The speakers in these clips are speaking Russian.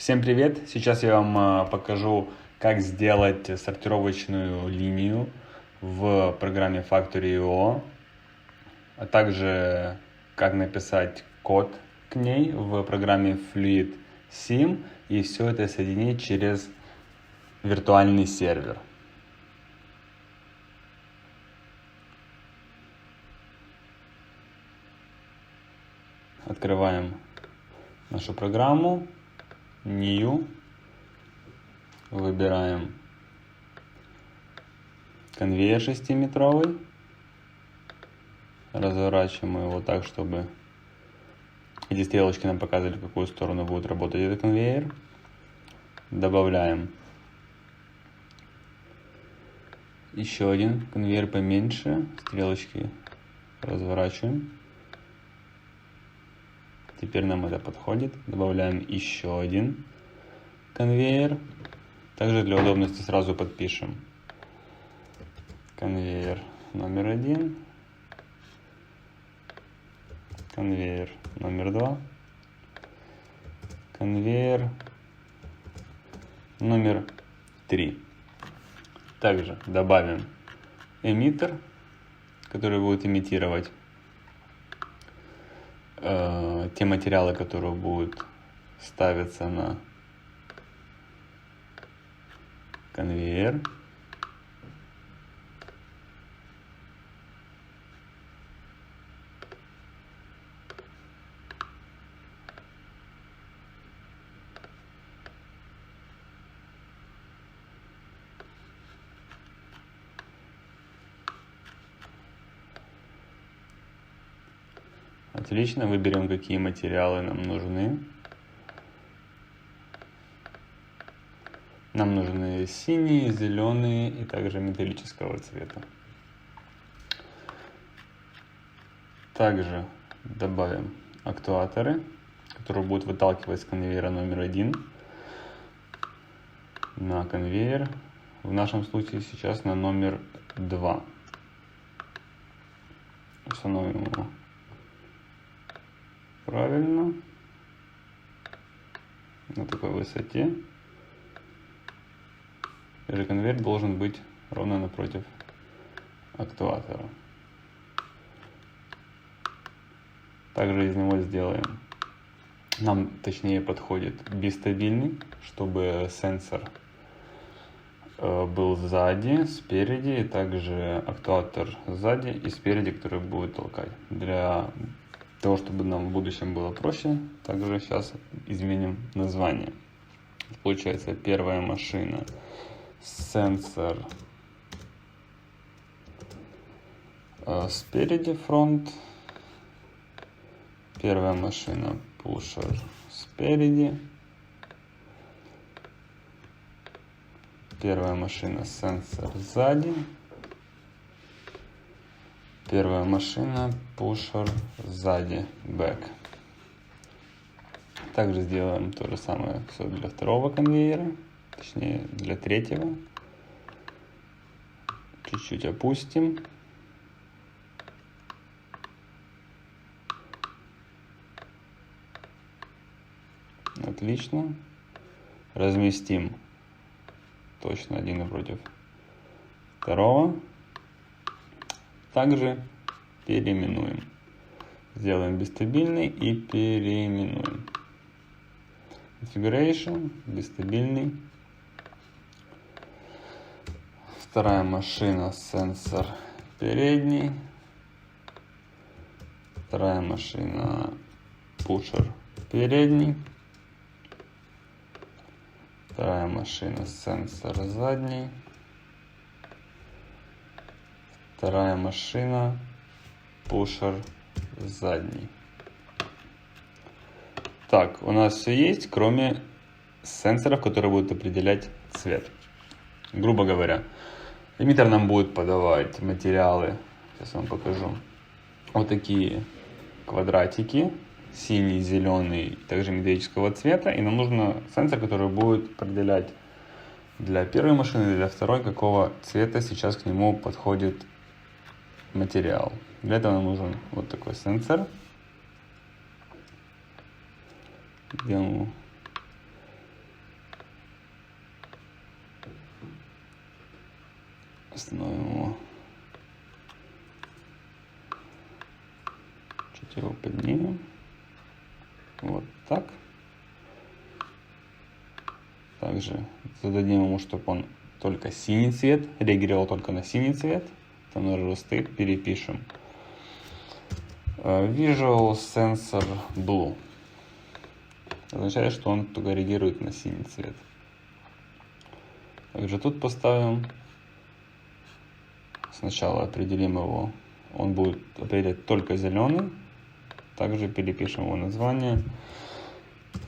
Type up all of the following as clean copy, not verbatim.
Всем привет! Сейчас я вам покажу, как сделать сортировочную линию в программе Factory.io, а также как написать код к ней в программе Fluid Sim и все это соединить через виртуальный сервер. Открываем нашу программу, New, выбираем конвейер 6-метровый, разворачиваем его так, чтобы эти стрелочки нам показывали, в какую сторону будет работать этот конвейер. Добавляем еще один конвейер поменьше, стрелочки разворачиваем. Теперь нам это подходит. Добавляем еще один конвейер. Также для удобности сразу подпишем конвейер номер 1, конвейер номер 2, конвейер номер 3. Также добавим эмиттер, который будет имитировать те материалы, которые будут ставиться на конвейер. Отлично, выберем, какие материалы нам нужны. Нам нужны синие, зеленые и также металлического цвета. Также добавим актуаторы, которые будут выталкивать с конвейера номер 1 на конвейер. В нашем случае сейчас на номер 2. Установим его правильно, на такой высоте. И конвейер должен быть ровно напротив актуатора. Также из него сделаем, нам точнее подходит бистабильный, чтобы сенсор был сзади, спереди, и также актуатор сзади и спереди, который будет толкать. Для того, чтобы нам в будущем было проще, также сейчас изменим название. Получается, первая машина сенсор спереди, фронт. Первая машина пушер спереди. Первая машина сенсор сзади. Первая машина пушер сзади, бэк. Также сделаем то же самое все для второго конвейера, точнее для третьего. Чуть-чуть опустим. Отлично. Разместим точно один напротив второго. Также переименуем. Сделаем бистабильный и переименуем. Configuration, бистабильный. Вторая машина сенсор передний. Вторая машина пушер передний. Вторая машина сенсор задний. Вторая машина пушер задний. Так, у нас все есть, кроме сенсоров, которые будут определять цвет. Грубо говоря, эмиттер нам будет подавать материалы, сейчас вам покажу, вот такие квадратики, синий, зеленый, также металлического цвета. И нам нужен сенсор, который будет определять для первой машины и для второй, какого цвета сейчас к нему подходит материал. Для этого нам нужен вот такой сенсор. Делаем Остановим его. Чуть его поднимем. Вот так. Также зададим ему, чтобы он только синий цвет, реагировал только на синий цвет. Там на стык перепишем. Visual Sensor Blue. Означает, что он только реагирует на синий цвет. Также тут поставим. Сначала определим его. Он будет определять только зеленый. Также перепишем его название.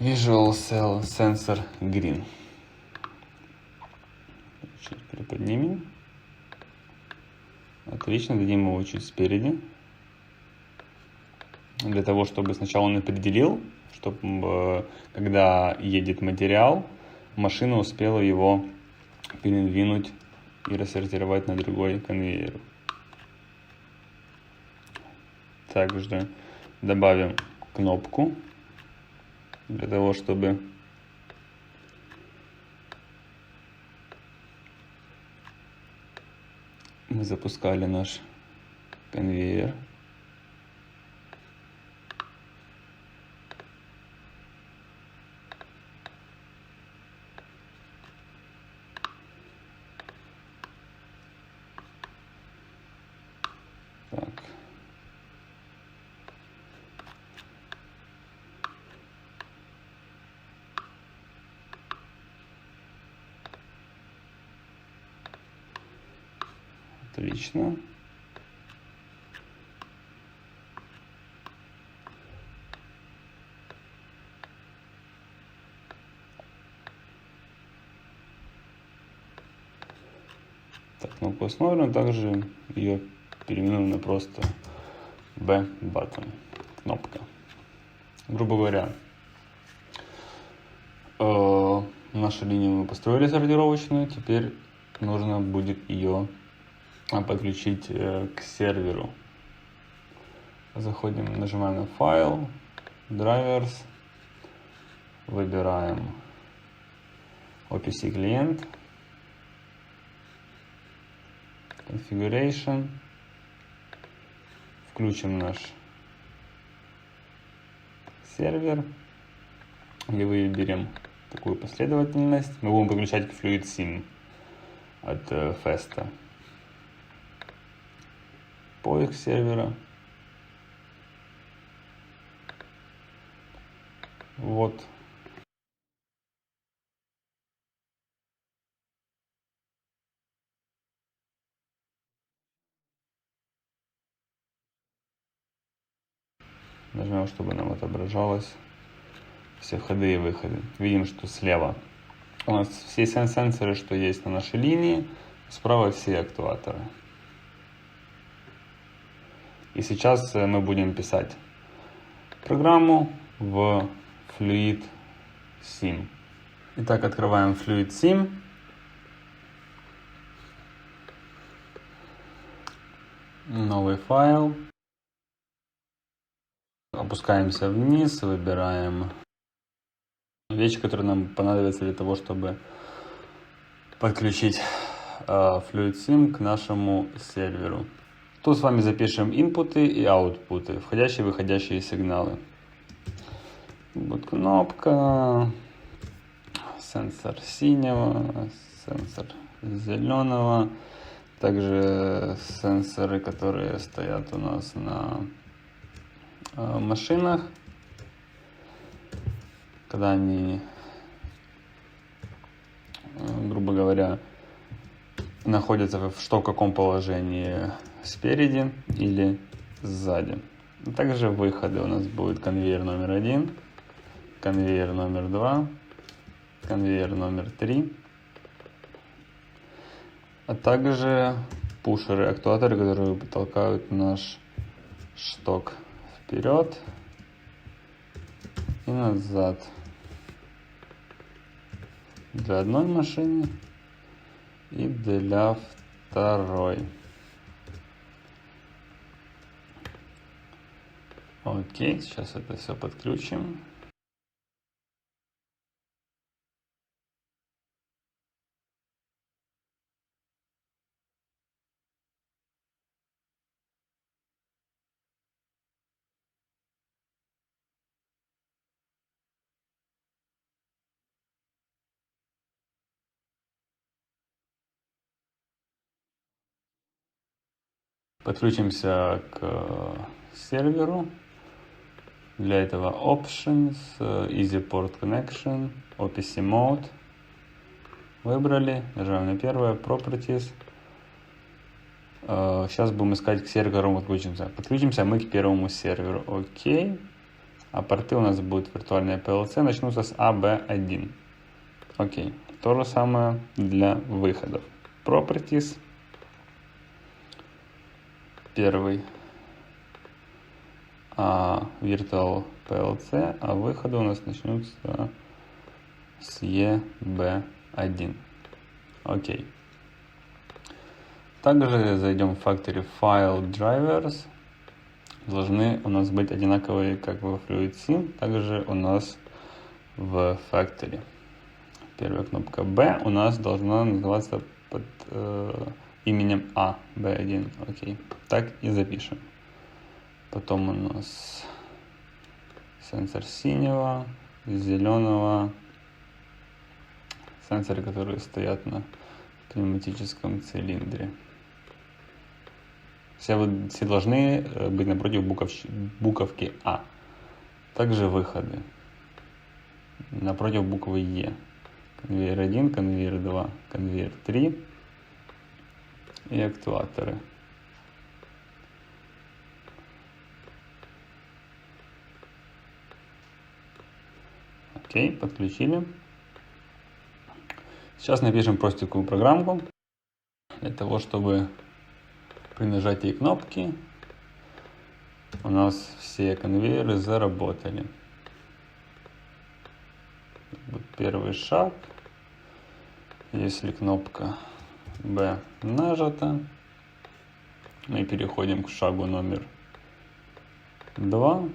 Visual Sensor Green. Чуть приподнимем. Отлично, дадим его чуть спереди. Для того, чтобы сначала он определил, чтобы когда едет материал, машина успела его передвинуть и рассортировать на другой конвейер. Также добавим кнопку для того, чтобы мы запускали наш конвейер. Так. Отлично. Так, кнопку установлена, также ее переименуем на просто B-button, кнопка. Грубо говоря, нашу линию мы построили сортировочную, теперь нужно будет ее подключить к серверу. Заходим, нажимаем на файл, drivers, выбираем OPC клиент, configuration, включим наш сервер и выберем такую последовательность. Мы будем подключать к FluidSim от Festa. Поиск сервера. Вот. Нажмем, чтобы нам отображалось все входы и выходы. Видим, что слева у нас все сенсоры, что есть на нашей линии, справа все актуаторы. И сейчас мы будем писать программу в FluidSim. Итак, открываем FluidSim. Новый файл. Опускаемся вниз, выбираем вещи, которые нам понадобятся для того, чтобы подключить FluidSim к нашему серверу. Тут с вами запишем инпуты и аутпуты, входящие и выходящие сигналы. Вот кнопка, сенсор синего, сенсор зеленого, также сенсоры, которые стоят у нас на машинах, когда они, грубо говоря, находятся в каком положении, спереди или сзади. Также выходы у нас будет конвейер номер 1, конвейер номер 2, конвейер номер 3, а также пушеры, актуаторы, которые толкают наш шток вперед и назад для одной машины и для второй. Окей, сейчас это все подключим. Подключимся к серверу. Для этого Options, Easy Port Connection, OPC Mode. Выбрали, нажимаем на первое, Properties. Сейчас будем искать к серверу, подключимся. Подключимся мы к первому серверу. Окей. А порты у нас будут виртуальные PLC, начнутся с AB1. Окей. То же самое для выходов. Properties. Первый. Virtual PLC, а выходы у нас начнутся с EB1. Окей. Также зайдем в Factory File Drivers. Должны у нас быть одинаковые, как в FluidSim, также у нас в Factory. Первая кнопка B у нас должна называться под именем A, B1. Окей. Так и запишем. Потом у нас сенсор синего, зеленого, сенсоры, которые стоят на пневматическом цилиндре. Все должны быть напротив буковки А. Также выходы напротив буквы Е. Конвейер 1, конвейер 2, конвейер 3 и актуаторы. Окей, подключили. Сейчас напишем простенькую программку для того, чтобы при нажатии кнопки у нас все конвейеры заработали. Первый шаг. Если кнопка B нажата, мы переходим к шагу номер 2.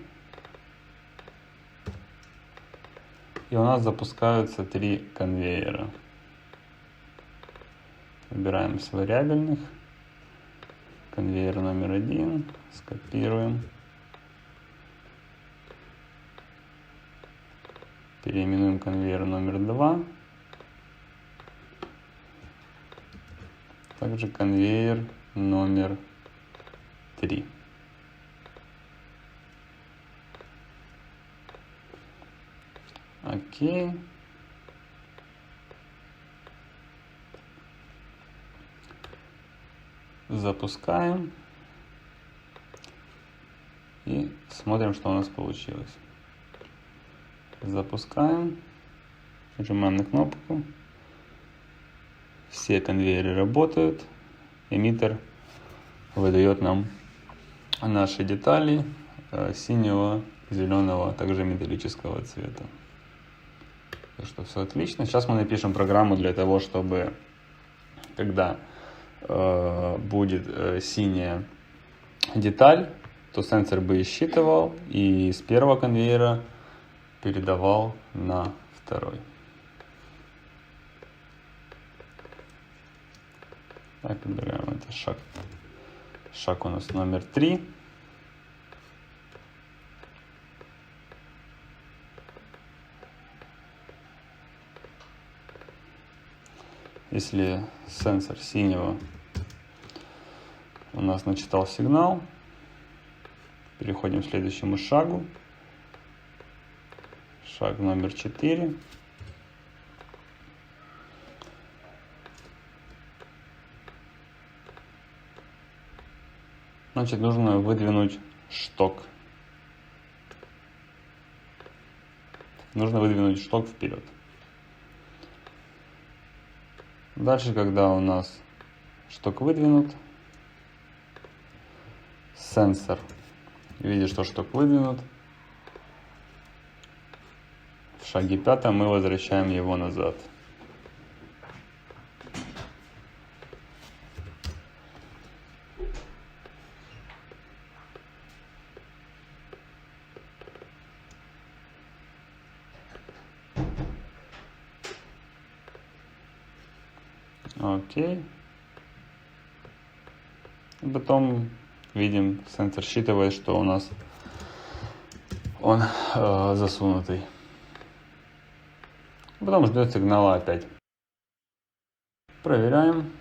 И у нас запускаются 3 конвейера. Выбираем с вариабельных. Конвейер номер 1. Скопируем. Переименуем конвейер номер 2. Также конвейер номер 3. Окей. Запускаем. И смотрим, что у нас получилось. Запускаем. Нажимаем на кнопку. Все конвейеры работают. Эмиттер выдает нам наши детали синего, зеленого, а также металлического цвета. Так что все отлично. Сейчас мы напишем программу для того, чтобы когда будет синяя деталь, то сенсор бы и считывал и с первого конвейера передавал на второй. Так, выбираем это шаг. Шаг у нас номер 3. Если сенсор синего у нас начитал сигнал, переходим к следующему шагу. Шаг номер 4. Значит, нужно выдвинуть шток. Нужно выдвинуть шток вперед. Дальше, когда у нас шток выдвинут, сенсор видит, что шток выдвинут. В шаге 5 мы возвращаем его назад. Окей. И потом видим, сенсор считывает, что у нас он засунутый. Потом ждет сигнала опять. Проверяем.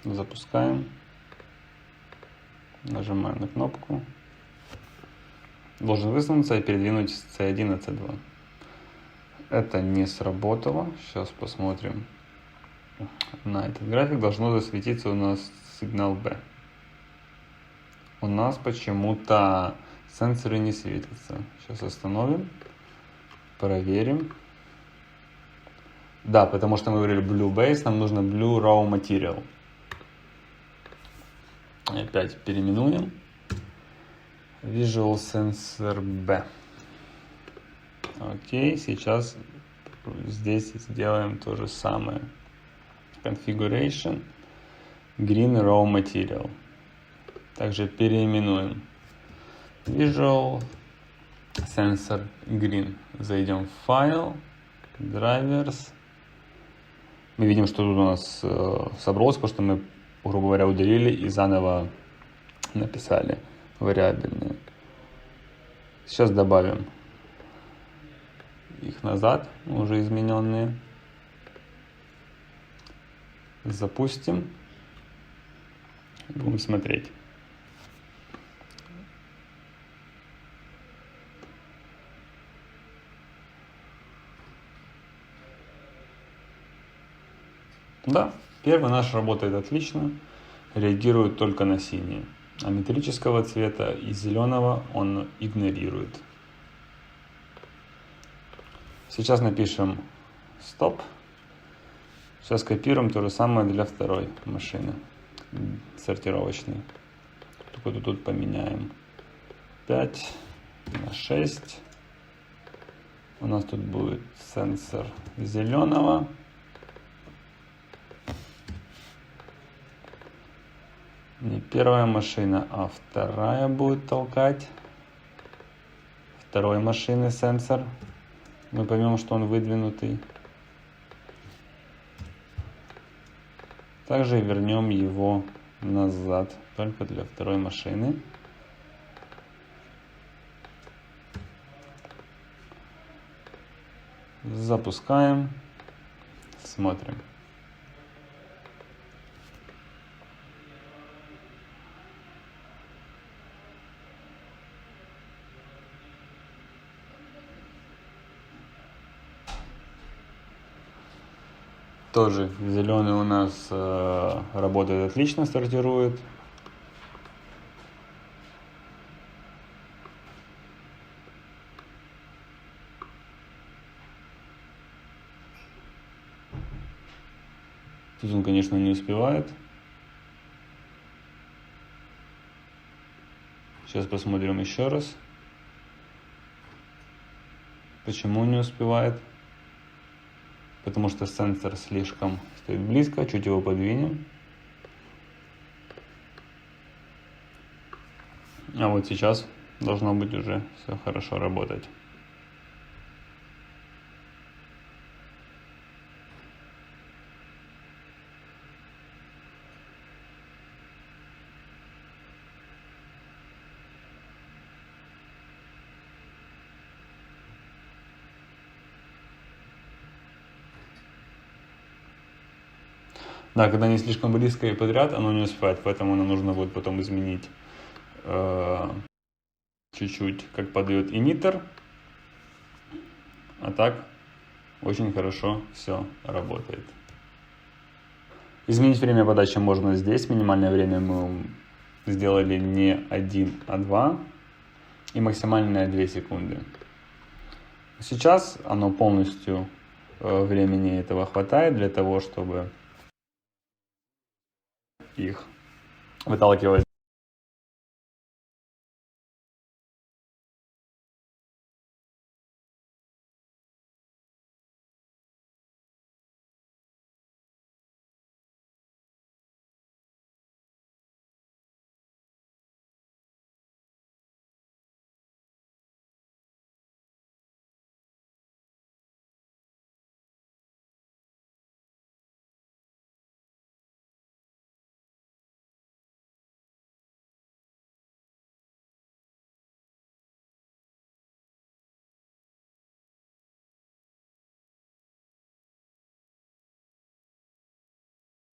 Запускаем. Нажимаем на кнопку. Должен высунуться и передвинуть с C1 на C2. Это не сработало. Сейчас посмотрим на этот график. Должно засветиться у нас сигнал B. У нас почему-то сенсоры не светятся. Сейчас остановим. Проверим. Да, потому что мы говорили Blue Base, нам нужно Blue Raw Material. Опять переименуем. Visual Sensor B. Окей, сейчас здесь сделаем то же самое. Configuration Green Raw Material. Также переименуем. Visual Sensor Green. Зайдем в файл. Drivers. Мы видим, что тут у нас собралось, потому что мы, грубо говоря, удалили и заново написали вариабельные. Сейчас добавим их назад, уже измененные. Запустим. Будем смотреть. Да, первый наш работает отлично, реагирует только на синий, а металлического цвета и зеленого он игнорирует. Сейчас напишем стоп. Сейчас копируем то же самое для второй машины, сортировочной. Только тут поменяем 5 на 6. У нас тут будет сенсор зеленого. Не первая машина, а вторая будет толкать. Второй машины сенсор. Мы поймем, что он выдвинутый. Также вернем его назад, только для второй машины. Запускаем. Смотрим. Тоже зеленый у нас работает отлично, стартирует. Тут он, конечно, не успевает. Сейчас посмотрим еще раз. Почему не успевает? Потому что сенсор слишком стоит близко, чуть его подвинем. А вот сейчас должно быть уже все хорошо работать. Да, когда они слишком близко и подряд, оно не успевает, поэтому нам нужно будет потом изменить чуть-чуть, как подает эмиттер. А так очень хорошо все работает. Изменить время подачи можно здесь. Минимальное время мы сделали не 1, а 2. И максимальное 2 секунды. Сейчас оно полностью времени этого хватает для того, чтобы их выталкивать